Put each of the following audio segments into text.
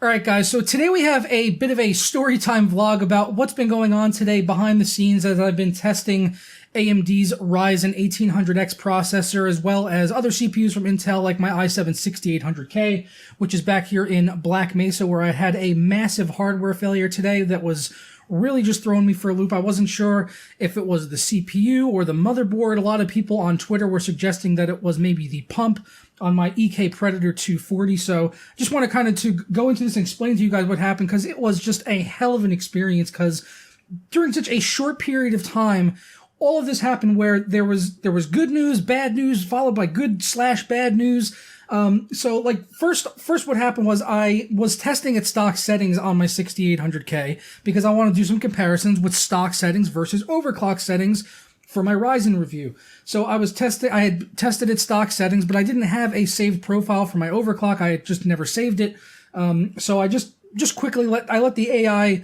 All right, guys, so today we have a bit of a story time vlog about what's been going on today behind the scenes as I've been testing AMD's Ryzen 1800X processor, as well as other CPUs from Intel like my i7-6800K, which is back here in Black Mesa, where I had a massive hardware failure today that was really just throwing me for a loop. I wasn't sure if it was the CPU or the motherboard. A lot of people on Twitter were suggesting that it was maybe the pump on my EK Predator 240. So just want to kind of to go into this and explain to you guys what happened, because it was just a hell of an experience, because during such a short period of time, all of this happened where there was good news, bad news, followed by good/bad news. So like first what happened was I was testing at stock settings on my 6800K because I want to do some comparisons with stock settings versus overclock settings for my Ryzen review. So I had tested at stock settings, but I didn't have a saved profile for my overclock. I had just never saved it. So I just quickly let the AI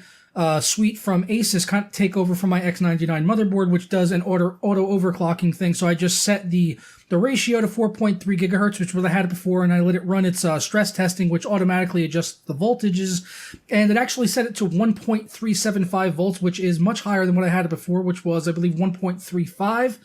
suite from Asus kind of take over from my X99 motherboard, which does an auto overclocking thing. So I just set the ratio to 4.3 gigahertz, which was I had it before, and I let it run its stress testing, which automatically adjusts the voltages, and it actually set it to 1.375 volts, which is much higher than what I had it before, which was, I believe, 1.35.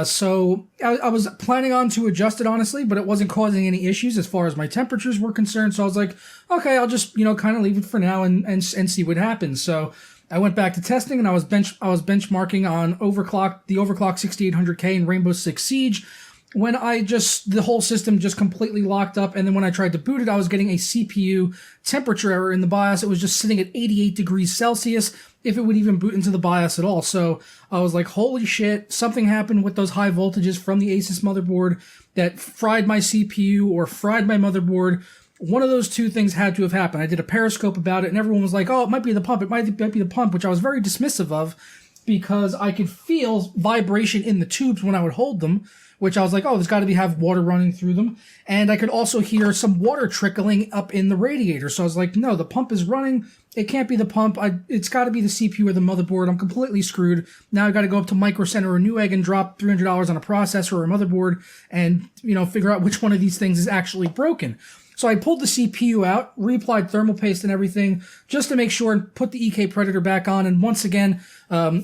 So I was planning on to adjust it, honestly, but it wasn't causing any issues as far as my temperatures were concerned. So I was like, okay, I'll just, kind of leave it for now and see what happens. So I went back to testing, and I was benchmarking on the overclock 6800K and Rainbow Six Siege, when the whole system just completely locked up. And then when I tried to boot it, I was getting a CPU temperature error in the BIOS. It was just sitting at 88 degrees Celsius, if it would even boot into the BIOS at all. So I was like, holy shit, something happened with those high voltages from the Asus motherboard that fried my CPU or fried my motherboard. One of those two things had to have happened. I did a Periscope about it, and everyone was like, oh, it might be the pump. It might be the pump, which I was very dismissive of, because I could feel vibration in the tubes when I would hold them, which I was like, oh, there's got to have water running through them. And I could also hear some water trickling up in the radiator. So I was like, no, the pump is running. It can't be the pump. It's got to be the CPU or the motherboard. I'm completely screwed. Now I got to go up to Micro Center or Newegg and drop $300 on a processor or a motherboard and, figure out which one of these things is actually broken. So I pulled the CPU out, reapplied thermal paste and everything, just to make sure, and put the EK Predator back on. And once again,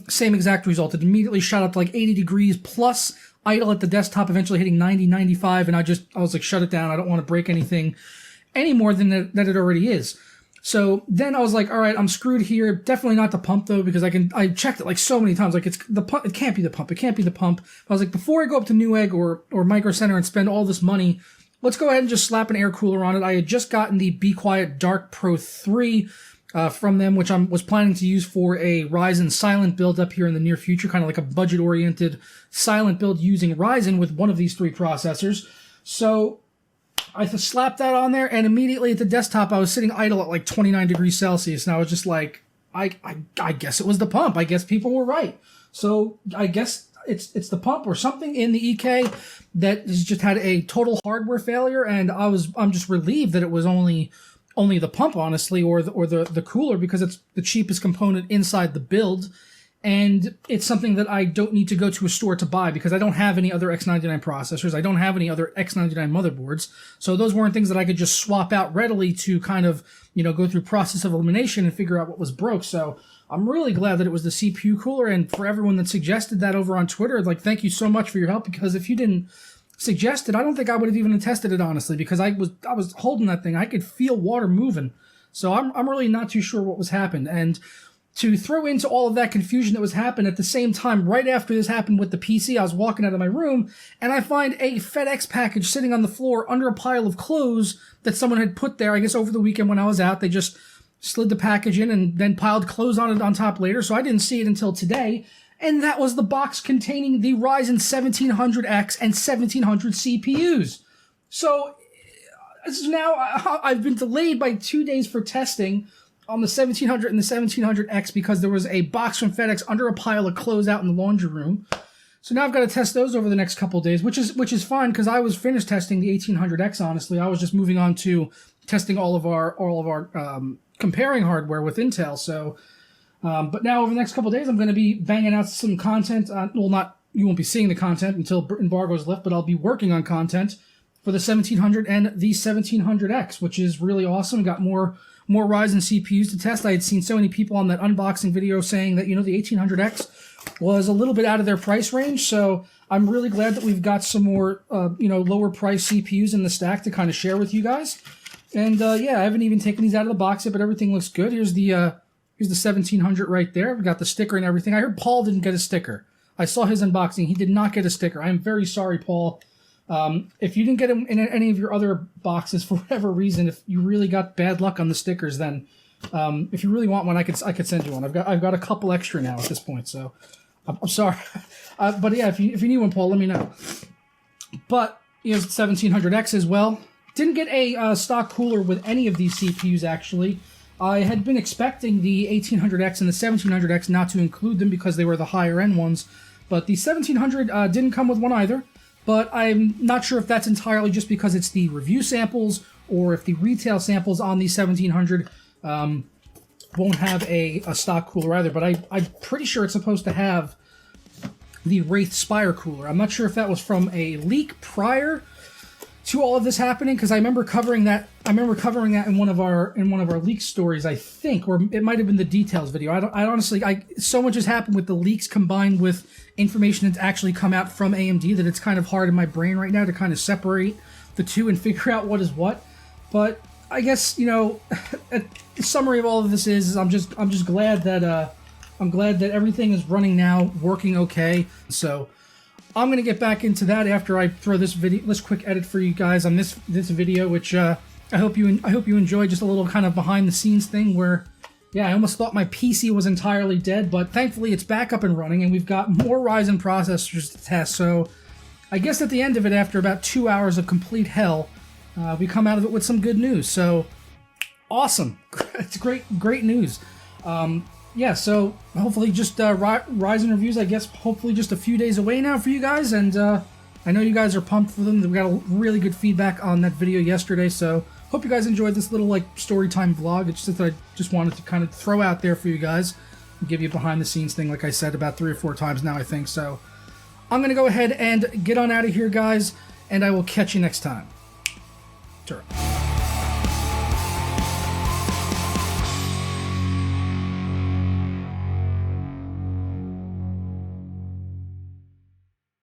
same exact result. It immediately shot up to like 80 degrees plus idle at the desktop, eventually hitting 90, 95. And I was like, shut it down. I don't want to break anything any more than that it already is. So then I was like, all right, I'm screwed here. Definitely not the pump though, because I checked it like so many times. Like, it's the pump. It can't be the pump. It can't be the pump. I was like, before I go up to Newegg or Micro Center and spend all this money, let's go ahead and just slap an air cooler on it. I had just gotten the Be Quiet Dark Pro 3 from them, which I was planning to use for a Ryzen silent build up here in the near future, kind of like a budget-oriented silent build using Ryzen with one of these three processors. So I slapped that on there, and immediately at the desktop, I was sitting idle at like 29 degrees Celsius, and I was just like, I guess it was the pump. I guess people were right. So I guess it's the pump or something in the EK that has just had a total hardware failure, and I'm just relieved that it was only the pump, honestly, or the cooler, because it's the cheapest component inside the build, and it's something that I don't need to go to a store to buy, because I don't have any other X99 processors. I don't have any other X99 motherboards, so those weren't things that I could just swap out readily to kind of, go through process of elimination and figure out what was broke. So I'm really glad that it was the CPU cooler, and for everyone that suggested that over on Twitter, like, thank you so much for your help, because if you didn't suggest it, I don't think I would have even tested it, honestly, because I was holding that thing. I could feel water moving. So I'm really not too sure what was happened. And to throw into all of that confusion that was happening at the same time, right after this happened with the PC, I was walking out of my room, and I find a FedEx package sitting on the floor under a pile of clothes that someone had put there, I guess over the weekend when I was out. They just slid the package in and then piled clothes on it on top later, so I didn't see it until today. And that was the box containing the Ryzen 1700X and 1700 CPUs. So now I've been delayed by 2 days for testing on the 1700 and the 1700X because there was a box from FedEx under a pile of clothes out in the laundry room. So now I've got to test those over the next couple of days, which is fine, because I was finished testing the 1800X, honestly. I was just moving on to testing all of our comparing hardware with Intel. So but now over the next couple of days, I'm going to be banging out some content. You won't be seeing the content until embargo's lift, but I'll be working on content for the 1700 and the 1700X, which is really awesome. Got more Ryzen CPUs to test. I had seen so many people on that unboxing video saying that, you know, the 1800X was a little bit out of their price range, so I'm really glad that we've got some more, you know, lower price CPUs in the stack to kind of share with you guys. And yeah, I haven't even taken these out of the box yet, but everything looks good. Here's the 1700 right there. We got the sticker and everything. I heard Paul didn't get a sticker. I saw his unboxing. He did not get a sticker. I am very sorry, Paul. If you didn't get them in any of your other boxes for whatever reason, if you really got bad luck on the stickers, then if you really want one, I could send you one. I've got a couple extra now at this point, so I'm sorry. But yeah, if you need one, Paul, let me know. But here's 1700X as well. Didn't get a stock cooler with any of these CPUs actually. I had been expecting the 1800X and the 1700X not to include them because they were the higher end ones, but the 1700 didn't come with one either. But I'm not sure if that's entirely just because it's the review samples or if the retail samples on the 1700 won't have a stock cooler either. But I'm pretty sure it's supposed to have the Wraith Spire cooler. I'm not sure if that was from a leak prior to all of this happening, because I remember covering that. In one of our leak stories, I think, or it might have been the details video. I honestly, so much has happened with the leaks combined with information that's actually come out from AMD that it's kind of hard in my brain right now to kind of separate the two and figure out what is what. But I guess, you know, the summary of all of this is I'm just glad that everything is running now, working okay. So I'm gonna get back into that after I throw this quick edit for you guys on this video, which I hope you enjoy. Just a little kind of behind the scenes thing where, yeah, I almost thought my PC was entirely dead, but thankfully it's back up and running, and we've got more Ryzen processors to test. So I guess at the end of it, after about 2 hours of complete hell, we come out of it with some good news. So awesome! It's great news. Yeah, so hopefully just Ryzen reviews, I guess, hopefully just a few days away now for you guys, and I know you guys are pumped for them. We got a really good feedback on that video yesterday, so hope you guys enjoyed this little, like, story time vlog. It's just that I just wanted to kind of throw out there for you guys and give you a behind-the-scenes thing, like I said, about 3 or 4 times now, I think. So I'm going to go ahead and get on out of here, guys, and I will catch you next time. Sure.